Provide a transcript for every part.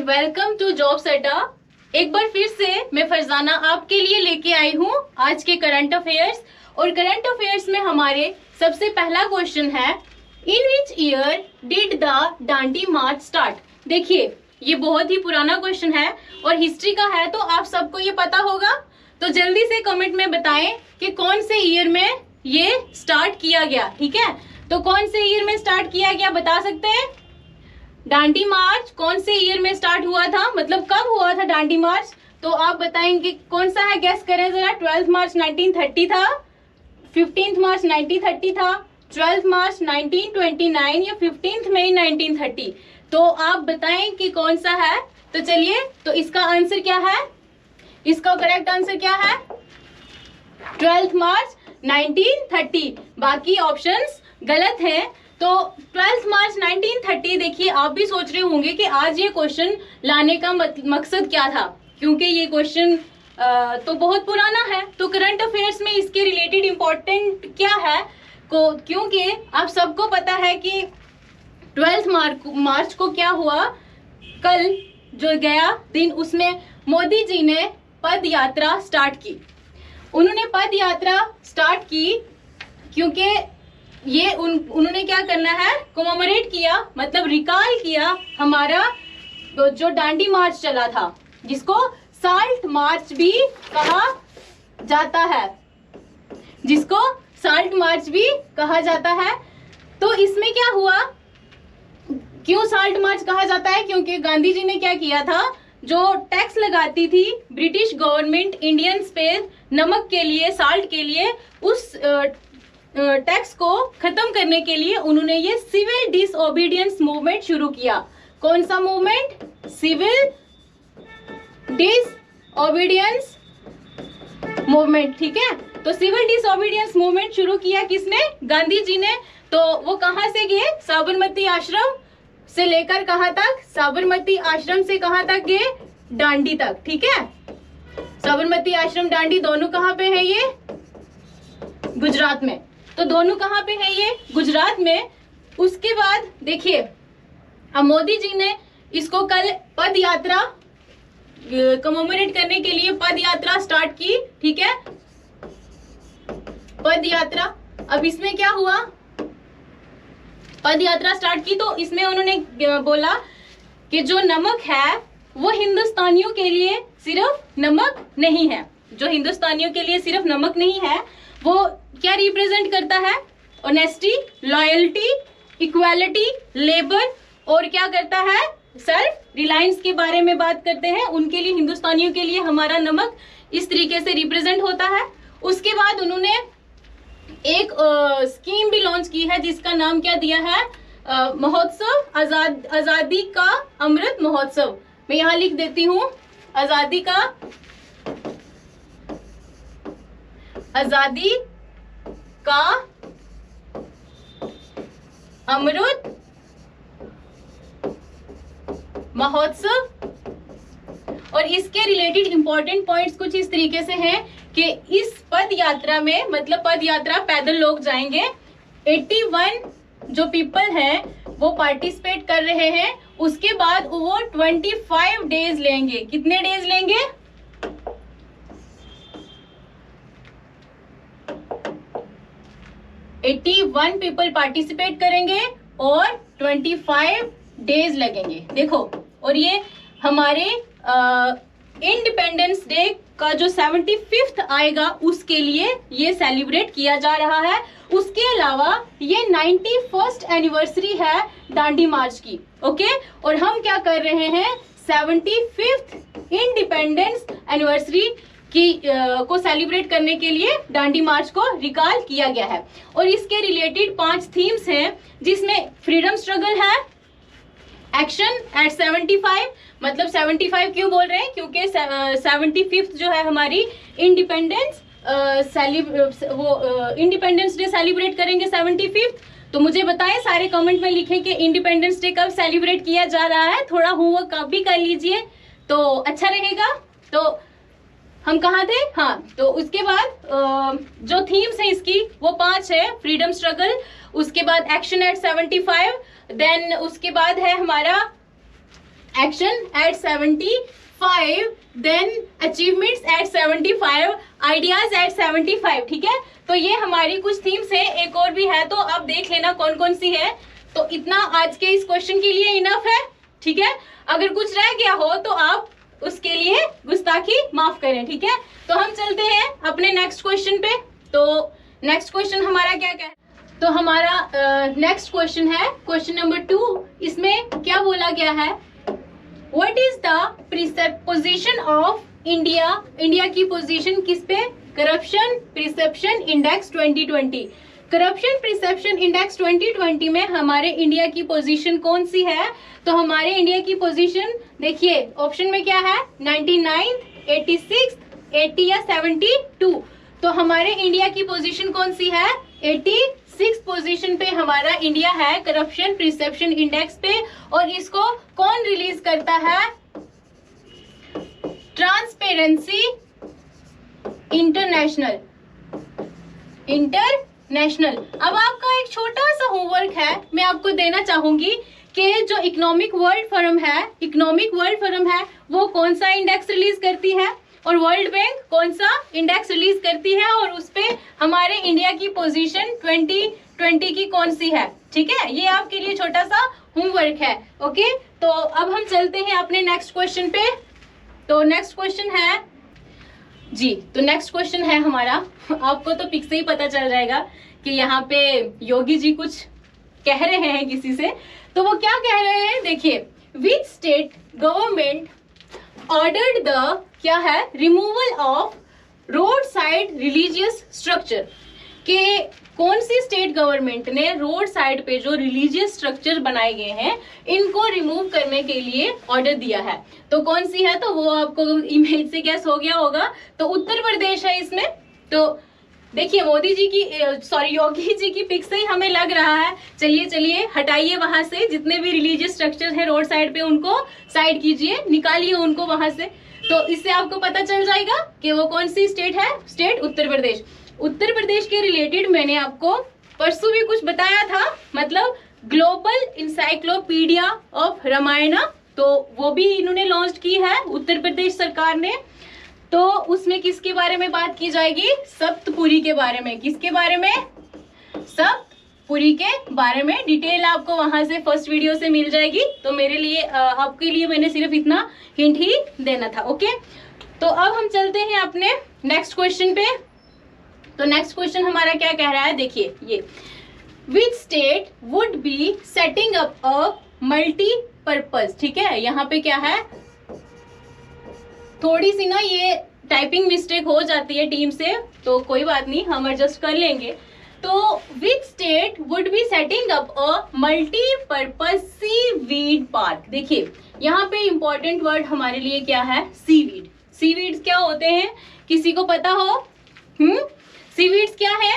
Welcome to job सेटा। एक बार फिर से मैं फरजाना आपके लिए लेके आई हूँ आज के करंट अफेयर्स। और करंट अफेयर्स में हमारे सबसे पहला क्वेश्चन है, in which year did the Dandi march start. देखिए ये बहुत ही पुराना क्वेश्चन है और हिस्ट्री का है तो आप सबको ये पता होगा। तो जल्दी से कमेंट में बताएं कि कौन से ईयर में ये स्टार्ट किया गया। ठीक है, तो कौन से ईयर में स्टार्ट किया गया बता सकते हैं? दांडी मार्च कौन से ईयर में स्टार्ट हुआ था, मतलब कब हुआ था दांडी मार्च? तो आप बताएंगे कौन सा है, गेस करें जरा। 12 मार्च 1930 था, 15 मार्च 1930 था, 12 मार्च 1929 या 15 मई 1930। तो आप बताएं कि कौन सा है। तो चलिए, तो इसका आंसर क्या है? इसका करेक्ट आंसर क्या है? 12 मार्च 1930। बाकी ऑप्शंस गलत हैं। तो 12 मार्च 1930, देखिए आप भी सोच रहे होंगे कि आज ये क्वेश्चन लाने का मकसद क्या था, क्योंकि ये क्वेश्चन तो बहुत पुराना है। तो करंट अफेयर्स में इसके रिलेटेड इम्पोर्टेंट क्या है क्योंकि आप सबको पता है कि 12 मार्च को क्या हुआ, कल जो गया दिन, उसमें मोदी जी ने पद यात्रा स्टार्ट की। उन्होंने पद यात्रा स्टार्ट की क्योंकि ये उन्होंने क्या करना है, कोमोमोरेट किया, मतलब रिकॉल किया हमारा जो दांडी मार्च चला था, जिसको साल्ट मार्च भी कहा जाता है, जिसको साल्ट मार्च भी कहा जाता है। तो इसमें क्या हुआ, क्यों साल्ट मार्च कहा जाता है? क्योंकि गांधी जी ने क्या किया था, जो टैक्स लगाती थी ब्रिटिश गवर्नमेंट इंडियंस पे नमक के लिए, साल्ट के लिए, उस टैक्स को खत्म करने के लिए उन्होंने ये सिविल डिसओबीडियंस मूवमेंट शुरू किया। कौन सा मूवमेंट? Civil disobedience movement. ठीक है, तो सिविल डिसओबीडियंस मूवमेंट शुरू किया किसने? गांधी जी ने। तो वो कहां से गए? साबरमती आश्रम से लेकर कहां तक? साबरमती आश्रम से कहां तक गए? दांडी तक। ठीक है, साबरमती आश्रम दांडी दोनों कहां पे है? ये गुजरात में। तो दोनों कहां पे है? ये गुजरात में। उसके बाद देखिए, अब मोदी जी ने इसको कल पद यात्रा कमेमोरेट करने के लिए पद यात्रा स्टार्ट की। ठीक है, पद यात्रा। अब इसमें क्या हुआ, पद यात्रा स्टार्ट की तो इसमें उन्होंने बोला कि जो नमक है वो हिंदुस्तानियों के लिए सिर्फ नमक नहीं है, जो हिंदुस्तानियों के लिए सिर्फ नमक नहीं है, वो क्या रिप्रेजेंट करता है? ऑनेस्टी, लॉयल्टी, इक्वालिटी, लेबर, और क्या करता है? सेल्फ रिलायंस के बारे में बात करते हैं। उनके लिए, हिंदुस्तानियों के लिए हमारा नमक इस तरीके से रिप्रेजेंट होता है। उसके बाद उन्होंने एक स्कीम भी लॉन्च की है जिसका नाम क्या दिया है? महोत्सव, आजादी का अमृत महोत्सव। मैं यहाँ लिख देती हूँ, आजादी का अमृत महोत्सव। और इसके रिलेटेड इंपॉर्टेंट पॉइंट्स कुछ इस तरीके से हैं कि इस पद यात्रा में, मतलब पद यात्रा पैदल लोग जाएंगे, 81 जो पीपल हैं वो पार्टिसिपेट कर रहे हैं। उसके बाद वो 25 डेज लेंगे। कितने डेज लेंगे? 81 पीपल पार्टिसिपेट करेंगे और 25 डेज लगेंगे। देखो, और ये हमारे इंडिपेंडेंस डे का जो 75th आएगा उसके लिए ये सेलिब्रेट किया जा रहा है। उसके अलावा ये 91st एनिवर्सरी है दांडी मार्च की। ओके, और हम क्या कर रहे हैं? 75th इंडिपेंडेंस एनिवर्सरी की को सेलिब्रेट करने के लिए दांडी मार्च को रिकॉल किया गया है। और इसके रिलेटेड 5 थीम्स हैं, जिसमें फ्रीडम स्ट्रगल है, एक्शन एट 75, मतलब 75 क्यों बोल रहे हैं? क्योंकि 75th जो है हमारी इंडिपेंडेंस इंडिपेंडेंस डे सेलिब्रेट करेंगे 75th। तो मुझे बताएं, सारे कमेंट में लिखें कि इंडिपेंडेंस डे कब सेलिब्रेट किया जा रहा है। थोड़ा होमवर्क आप भी कर लीजिए तो अच्छा रहेगा। तो हम कहाँ थे? हाँ, तो उसके बाद जो थीम्स है इसकी वो 5 है। फ्रीडम स्ट्रगल, उसके बाद एक्शन एट 75, देन उसके बाद है हमारा action at 75, then achievements at 75, ideas at 75। ठीक है, तो ये हमारी कुछ थीम्स है, एक और भी है तो आप देख लेना कौन कौन सी है। तो इतना आज के इस क्वेश्चन के लिए इनफ है। ठीक है, अगर कुछ रह गया हो तो आप उसके लिए गुस्ताखी माफ करें। ठीक है, तो हम चलते हैं अपने नेक्स्ट क्वेश्चन पे। तो नेक्स्ट क्वेश्चन हमारा क्या क्या है, तो हमारा नेक्स्ट क्वेश्चन है क्वेश्चन नंबर 2। इसमें क्या बोला गया है, what is the position of India, India की पोजीशन किस पे, corruption perception index 2020। Corruption perception index 2020 में हमारे इंडिया की पोजीशन कौन सी है, तो हमारे इंडिया की पोजीशन देखिए ऑप्शन में क्या है, 99, 86, 80 या 72। तो हमारे इंडिया की पोजीशन कौन सी है, 86 पोजीशन पे हमारा इंडिया है करप्शन परसेप्शन इंडेक्स पे। और इसको कौन रिलीज करता है, ट्रांसपेरेंसी इंटरनेशनल। अब आपका एक छोटा सा होमवर्क है, मैं आपको देना चाहूंगी कि जो इकोनॉमिक वर्ल्ड फोरम है वो कौन सा इंडेक्स रिलीज करती है और वर्ल्ड बैंक कौन सा इंडेक्स रिलीज करती है, और उस पे हमारे इंडिया की पोजीशन 2020 की कौन सी है। ठीक है, ये आपके लिए छोटा सा होमवर्क है। ओके, तो अब हम चलते हैं अपने नेक्स्ट क्वेश्चन पे। तो नेक्स्ट क्वेश्चन है जी, तो नेक्स्ट क्वेश्चन है हमारा, आपको तो पिक से ही पता चल जाएगा कि यहाँ पे योगी जी कुछ कह रहे हैं किसी से। तो वो क्या कह रहे हैं, देखिए, which state government ordered the, क्या है, removal of road side religious structure, के कौन सी स्टेट गवर्नमेंट ने रोड साइड पे जो रिलीजियस स्ट्रक्चर बनाए गए हैं इनको रिमूव करने के लिए ऑर्डर दिया है। तो कौन सी है, तो वो आपको इमेज से गैस हो गया होगा, तो उत्तर प्रदेश है इसमें। तो देखिए मोदी जी की योगी जी की पिक से ही हमें लग रहा है। चलिए हटाइए वहां से जितने भी रिलीजियस स्ट्रक्चर है रोड साइड पे, उनको साइड कीजिए, निकालिए उनको वहां से। तो इससे आपको पता चल जाएगा कि वो कौन सी स्टेट है, स्टेट उत्तर प्रदेश। उत्तर प्रदेश के रिलेटेड मैंने आपको परसों भी कुछ बताया था, मतलब ग्लोबल इंसाइक्लोपीडिया ऑफ रामायणा, तो वो भी इन्होंने लॉन्च की है उत्तर प्रदेश सरकार ने। तो उसमें किसके बारे में बात की जाएगी, सप्तपुरी के बारे में। किसके बारे में, सप्तपुरी के बारे में। डिटेल आपको वहां से फर्स्ट वीडियो से मिल जाएगी। तो मेरे लिए आपके लिए मैंने सिर्फ इतना हिंट ही देना था। ओके, तो अब हम चलते हैं अपने नेक्स्ट क्वेश्चन पे। तो नेक्स्ट क्वेश्चन हमारा क्या कह रहा है, देखिए ये, which state would be setting up a multipurpose. ठीक है, यहाँ पे क्या है, थोड़ी सी ना ये टाइपिंग मिस्टेक हो जाती है टीम से, तो कोई बात नहीं, हम एडजस्ट कर लेंगे। तो which state would be setting up a multipurpose seaweed park. देखिए यहाँ पे इंपॉर्टेंट वर्ड हमारे लिए क्या है, सीवीड। सीवीड्स क्या होते हैं, किसी को पता हो? सीवीड्स क्या है,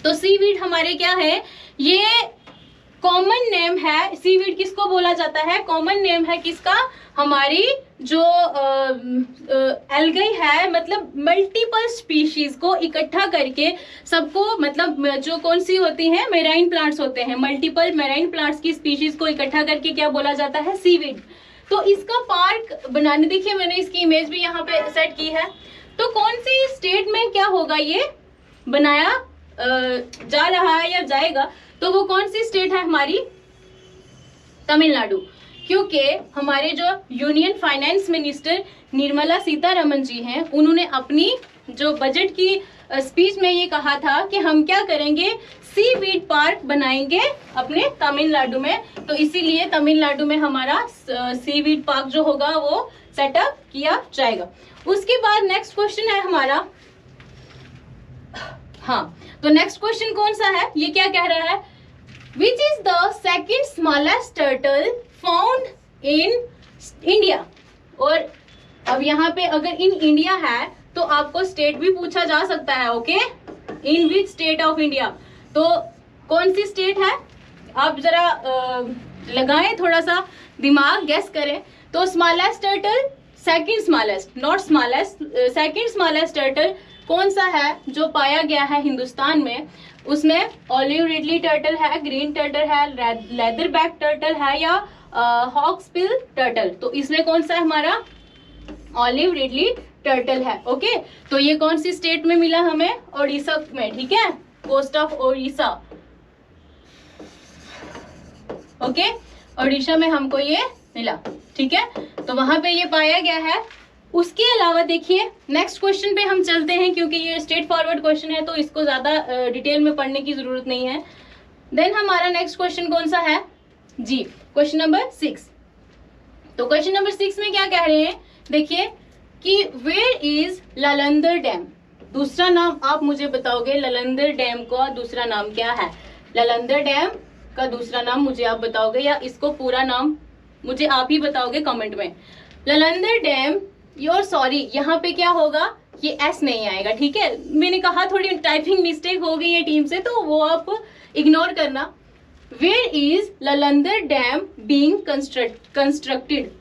तो सीवीड हमारे क्या है, ये कॉमन नेम है। सीवीड किसको बोला जाता है, कॉमन नेम है किसका, हमारी जो एल्गाई है, मतलब मल्टीपल स्पीशीज को इकट्ठा करके सबको, मतलब जो कौन सी होती हैं, मेराइन प्लांट्स होते हैं, मल्टीपल मेराइन प्लांट्स की स्पीशीज को इकट्ठा करके क्या बोला जाता है, सीवीड। तो इसका पार्क बनाने, देखिए मैंने इसकी इमेज भी यहाँ पे सेट की है। तो कौन सी स्टेट में क्या होगा, ये बनाया जा रहा है या जाएगा, तो वो कौन सी स्टेट है हमारी, तमिलनाडु। क्योंकि हमारे जो union finance minister Nirmala Sitharaman ji हैं, उन्होंने अपनी जो बजट की स्पीच में ये कहा था कि हम क्या करेंगे, सीवीड पार्क बनाएंगे अपने तमिलनाडु में। तो इसीलिए तमिलनाडु में हमारा सीवीड पार्क जो होगा वो सेटअप किया जाएगा। उसके बाद नेक्स्ट क्वेश्चन है हमारा, हाँ, तो नेक्स्ट क्वेश्चन कौन सा है, ये क्या कह रहा है, which is the second smallest turtle found in India. और अब यहाँ पे अगर इन इंडिया है तो आपको स्टेट भी पूछा जा सकता है। Okay, in which state of India, तो कौन सी स्टेट है, आप जरा लगाएं थोड़ा सा दिमाग, गेस करें। तो smallest turtle, second smallest, not smallest, second smallest turtle कौन सा है जो पाया गया है हिंदुस्तान में, उसमें ऑलिव रिडली टर्टल है, ग्रीन टर्टल है, लेदर बैक टर्टल है, या हॉक्सबिल टर्टल। तो इसमें कौन सा है हमारा? ऑलिव रिडली टर्टल है। ओके, तो ये कौन सी स्टेट में मिला हमें? ओडिशा में, ठीक है, coast of Odisha. Okay, Odisha में हमको ये मिला, ठीक है, तो वहां पे ये पाया गया है। उसके अलावा देखिए नेक्स्ट क्वेश्चन पे हम चलते हैं, क्योंकि ये स्ट्रेट फॉरवर्ड क्वेश्चन है तो इसको ज्यादा डिटेल में पढ़ने की जरूरत नहीं है। देन हमारा नेक्स्ट क्वेश्चन कौन सा है जी? Question number 6। तो क्वेश्चन नंबर 6 में क्या कह रहे हैं? देखिए कि वेयर इज ललंदर डैम? दूसरा नाम आप मुझे बताओगे, ललंदर डैम का दूसरा नाम क्या है? ललंदर डैम का दूसरा नाम मुझे आप बताओगे, या इसको पूरा नाम मुझे आप ही बताओगे कमेंट में। ललंदर डैम, योर सॉरी, यहाँ पे क्या होगा? ये एस नहीं आएगा, ठीक है, मैंने कहा थोड़ी टाइपिंग मिस्टेक हो गई है टीम से, तो वो आप इग्नोर करना। Where is Lalandar dam being constructed?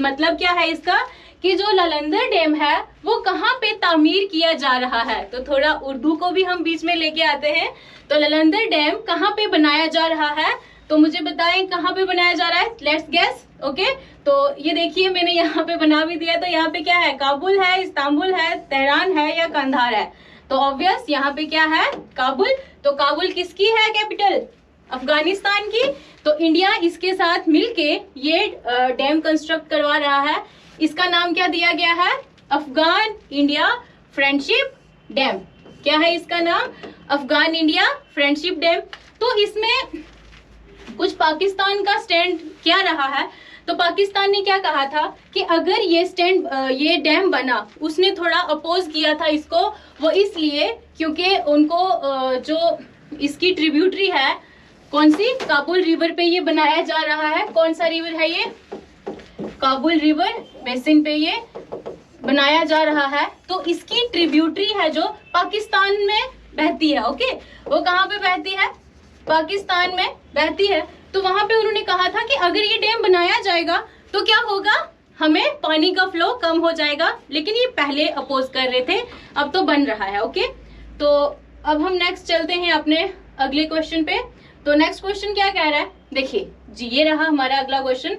मतलब क्या है इसका? कि जो ललंदर डैम है वो कहाँ पे तामीर किया जा रहा है। तो थोड़ा उर्दू को भी हम बीच में लेके आते हैं। तो ललंदर डैम कहाँ पे बनाया जा रहा है? तो मुझे बताएं कहाँ पे बनाया जा रहा है? Let's guess. ओके, तो ये देखिए मैंने यहाँ पे बना भी दिया। तो यहाँ पे क्या है? काबुल है, इस्तांबुल है, तेहरान है या कंधार है? तो ऑब्वियस यहाँ पे क्या है? काबुल। तो काबुल किसकी है कैपिटल? अफगानिस्तान की। तो इंडिया इसके साथ मिलके ये डैम कंस्ट्रक्ट करवा रहा है। इसका नाम क्या दिया गया है? Afghan India friendship dam. क्या है इसका नाम? Afghan India friendship dam. तो इसमें कुछ पाकिस्तान का स्टैंड क्या रहा है? तो पाकिस्तान ने क्या कहा था कि अगर ये डैम बना, उसने थोड़ा अपोज किया था इसको। वो इसलिए क्योंकि उनको जो इसकी ट्रिब्यूटरी है, कौन सी? काबुल रिवर पे ये बनाया जा रहा है। कौन सा रिवर है ये? काबुल रिवर बेसिन पे ये बनाया जा रहा है। तो इसकी ट्रिब्यूटरी है जो पाकिस्तान में बहती है। ओके, वो कहाँ पे बहती है? पाकिस्तान में बहती है। तो वहां पे उन्होंने कहा था कि अगर ये डैम बनाया जाएगा तो क्या होगा? हमें पानी का फ्लो कम हो जाएगा। लेकिन ये पहले अपोज कर रहे थे, अब तो बन रहा है। ओके, तो अब हम नेक्स्ट चलते हैं अपने अगले क्वेश्चन पे। तो नेक्स्ट क्वेश्चन क्या कह रहा है? देखिए जी, ये रहा हमारा अगला क्वेश्चन।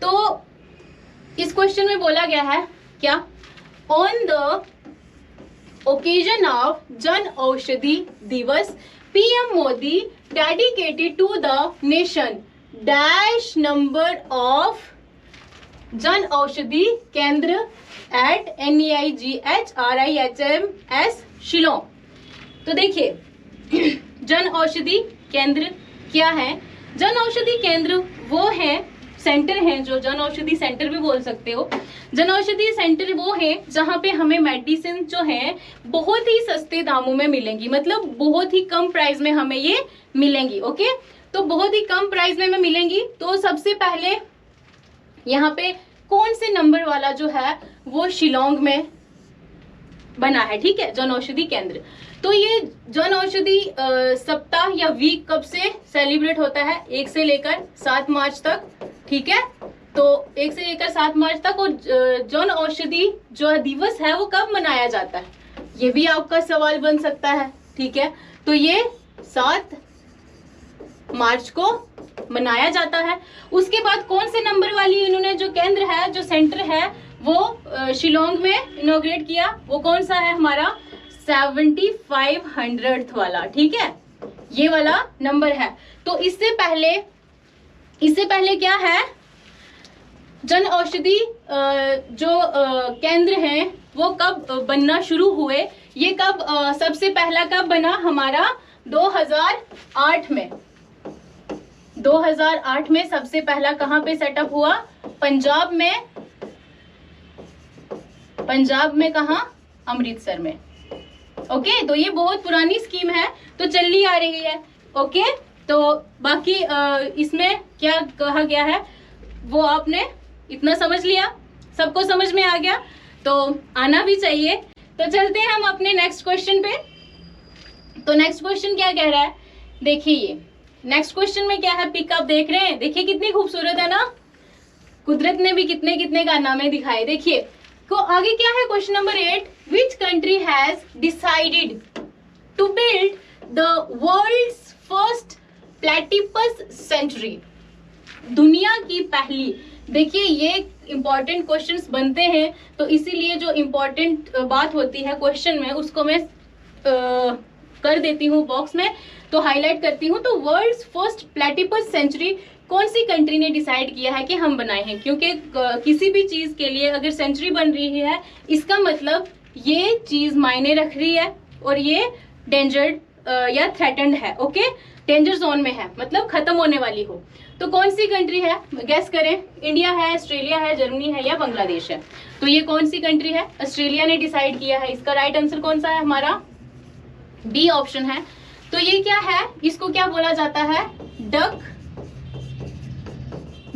तो इस क्वेश्चन में बोला गया है क्या? On the occasion of Jan Aushadhi Diwas, PM Modi dedicated to the nation dash number of Jan Aushadhi केंद्र एट NEIGHRIHMS शिलोंग। तो देखिए जन औषधि केंद्र क्या है? जन औषधि केंद्र वो है, सेंटर हैं, जो जन औषधि सेंटर भी बोल सकते हो। जन औषधि सेंटर वो है जहाँ पे हमें मेडिसिन जो है बहुत ही सस्ते दामों में मिलेंगी, मतलब बहुत ही कम प्राइस में हमें ये मिलेंगी। ओके, तो बहुत ही कम प्राइस में मिलेंगी। तो सबसे पहले यहाँ पे कौन से नंबर वाला जो है वो शिलोंग में बना है, ठीक है, जन औषधि केंद्र। तो ये जन औषधि सप्ताह या वीक कब से सेलिब्रेट होता है? 1 से लेकर 7 मार्च तक, ठीक है। तो 1 से लेकर 7 मार्च तक। और जन औषधि जो दिवस है वो कब मनाया जाता है? ये भी आपका सवाल बन सकता है, ठीक है। तो ये 7 मार्च को मनाया जाता है। उसके बाद कौन से नंबर वाली इन्होंने जो केंद्र है, जो सेंटर है, वो शिलोंग में इनॉग्रेट किया? वो कौन सा है हमारा? 7500 वाला, ठीक है, ये वाला नंबर है। तो इससे पहले क्या है? जन औषधि जो केंद्र हैं वो कब बनना शुरू हुए? ये कब सबसे पहला कब बना हमारा? 2008 में। 2008 में सबसे पहला कहाँ पे सेटअप हुआ? पंजाब में कहाँ? अमृतसर में। ओके, तो ये बहुत पुरानी स्कीम है, तो चली आ रही है। ओके, तो बाकी इसमें क्या कहा गया है वो आपने इतना समझ लिया, सबको समझ में आ गया, तो आना भी चाहिए। तो चलते हैं हम अपने नेक्स्ट क्वेश्चन पे। तो नेक्स्ट क्वेश्चन क्या कह रहा है? देखिए ये नेक्स्ट क्वेश्चन में क्या है, पिक आप देख रहे हैं, देखिए कितनी खूबसूरत है ना, कुदरत ने भी कितने कितने कारनामे दिखाए। देखिए तो आगे क्या है? Question number 8, which country has decided to build the world's first platypus sanctuary? दुनिया की पहली, देखिए ये इंपॉर्टेंट क्वेश्चंस बनते हैं, तो इसीलिए जो इंपॉर्टेंट बात होती है क्वेश्चन में उसको मैं कर देती हूँ बॉक्स में, तो हाईलाइट करती हूँ। तो वर्ल्ड्स फर्स्ट प्लेटिपस सेंचुरी कौन सी कंट्री ने डिसाइड किया है कि हम बनाए हैं, क्योंकि किसी भी चीज के लिए अगर सेंचुरी बन रही है इसका मतलब ये चीज मायने रख रही है और ये डेंजर्ड या थ्रेटेंड है, ओके, डेंजर जोन में है, मतलब खत्म होने वाली हो। तो कौन सी कंट्री है, गेस करें, इंडिया है, ऑस्ट्रेलिया है, जर्मनी है या बांग्लादेश है। तो ये कौन सी कंट्री है, ऑस्ट्रेलिया ने डिसाइड किया है। इसका राइट आंसर कौन सा है हमारा, बी ऑप्शन है। तो ये क्या है, इसको क्या बोला जाता है, डक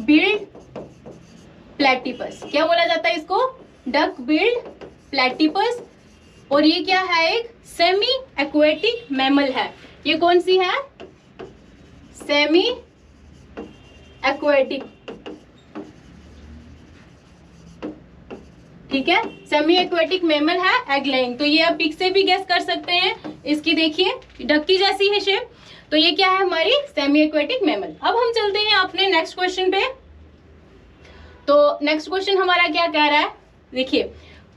बिल्ड प्लेटिपस, क्या बोला जाता है इसको, डक बिल्ड प्लेटिपस। और ये क्या है, एक सेमी एक्वेटिक मैमल है। ये कौन सी है, सेमी एक्वेटिक, ठीक है, सेमी एक्वेटिक मैमल है, एग लेइंग। तो ये आप पिक से भी गेस कर सकते हैं, इसकी देखिए डक की जैसी है शेप। तो ये क्या है, हमारी सेमी एक्वेटिक मैमल। अब हम चलते हैं अपने नेक्स्ट क्वेश्चन पे। तो नेक्स्ट क्वेश्चन हमारा क्या कह रहा है, देखिए,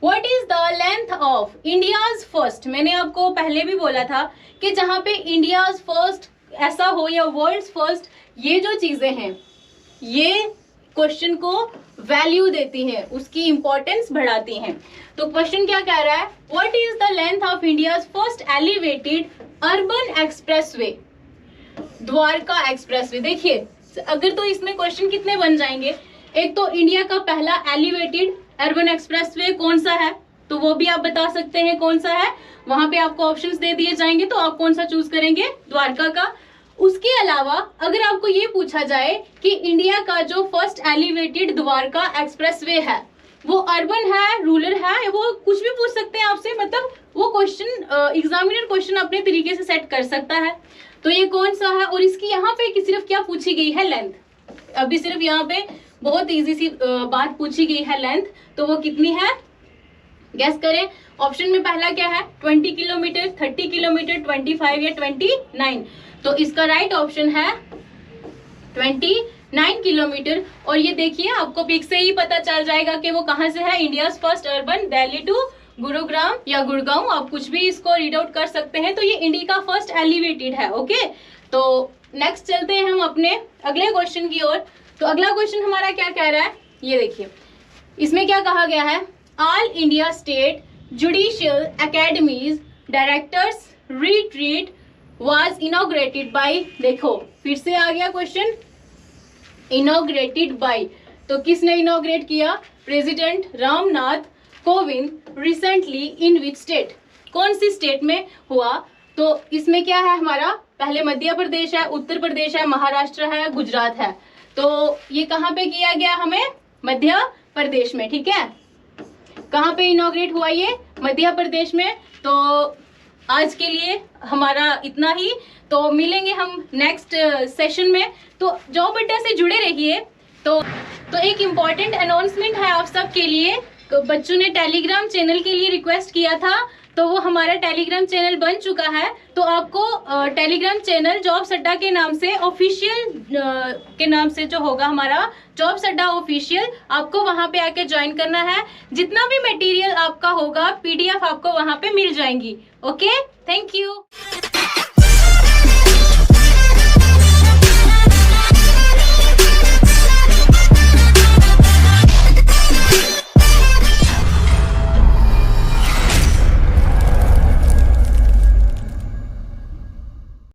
what is the length of India's first. मैंने आपको पहले भी बोला था कि जहां पे इंडियाज फर्स्ट ऐसा हो या वर्ल्ड्स फर्स्ट, ये जो चीजें हैं ये क्वेश्चन को वैल्यू देती हैं, उसकी इंपॉर्टेंस बढ़ाती हैं। तो क्वेश्चन क्या कह रहा है, what is the length of India's first elevated urban expressway, Dwarka expressway. देखिए अगर तो इसमें क्वेश्चन कितने बन जाएंगे, एक तो इंडिया का पहला एलिवेटेड अर्बन एक्सप्रेसवे कौन सा है, तो वो भी आप बता सकते हैं कौन सा है, वहां पे आपको ऑप्शंस दे दिए जाएंगे, तो आप कौन सा चूज करेंगे, द्वारका का। उसके अलावा अगर आपको ये पूछा जाए कि इंडिया का जो फर्स्ट एलिवेटेड द्वारका एक्सप्रेसवे है वो अर्बन है, रूरल है, वो कुछ भी पूछ सकते हैं आपसे, मतलब वो क्वेश्चन एग्जामिनर क्वेश्चन अपने तरीके से सेट कर सकता है। तो ये कौन सा है, और इसकी यहाँ पे सिर्फ क्या पूछी गई है, लेंथ। अभी सिर्फ यहाँ पे बहुत इजी सी बात पूछी गई है, लेंथ, तो वो कितनी है, गेस करें। ऑप्शन में पहला क्या है, 20 किलोमीटर, 30 किलोमीटर, 25 या 29। तो इसका राइट ऑप्शन है 29 किलोमीटर। और ये देखिए आपको पिक से ही पता चल जाएगा कि वो कहाँ से है, India first urban, Delhi to Gurugram या गुड़गांव, आप कुछ भी इसको रीड आउट कर सकते हैं। तो ये इंडिया का फर्स्ट एलिवेटेड है, ओके। तो नेक्स्ट चलते हैं हम अपने अगले क्वेश्चन की ओर। तो अगला क्वेश्चन हमारा क्या कह रहा है, ये देखिए, इसमें क्या कहा गया है, all India state judicial academies directors retreat was inaugurated bye, देखो फिर से आ गया क्वेश्चन, इनॉग्रेटेड बाय, तो किसने इनॉग्रेट किया, president Ramnath Kovind recently in which state, कौन सी स्टेट में हुआ। तो इसमें क्या है हमारा, पहले मध्य प्रदेश है, उत्तर प्रदेश है, महाराष्ट्र है, गुजरात है। तो ये कहाँ पे किया गया, हमें मध्य प्रदेश में, ठीक है। कहाँ पे इनॉग्रेट हुआ ये, मध्य प्रदेश में। तो आज के लिए हमारा इतना ही, तो मिलेंगे हम नेक्स्ट सेशन में। तो जॉब अड्डा से जुड़े रहिए। तो एक इम्पॉर्टेंट अनाउंसमेंट है आप सब के लिए, बच्चों ने टेलीग्राम चैनल के लिए रिक्वेस्ट किया था, तो वो हमारा टेलीग्राम चैनल बन चुका है। तो आपको टेलीग्राम चैनल जॉब्स अड्डा के नाम से ऑफिशियल के नाम से जो होगा हमारा जॉब्स अड्डा ऑफिशियल, आपको वहां पे आके ज्वाइन करना है। जितना भी मटेरियल आपका होगा PDF आपको वहां पे मिल जाएंगी, ओके, थैंक यू।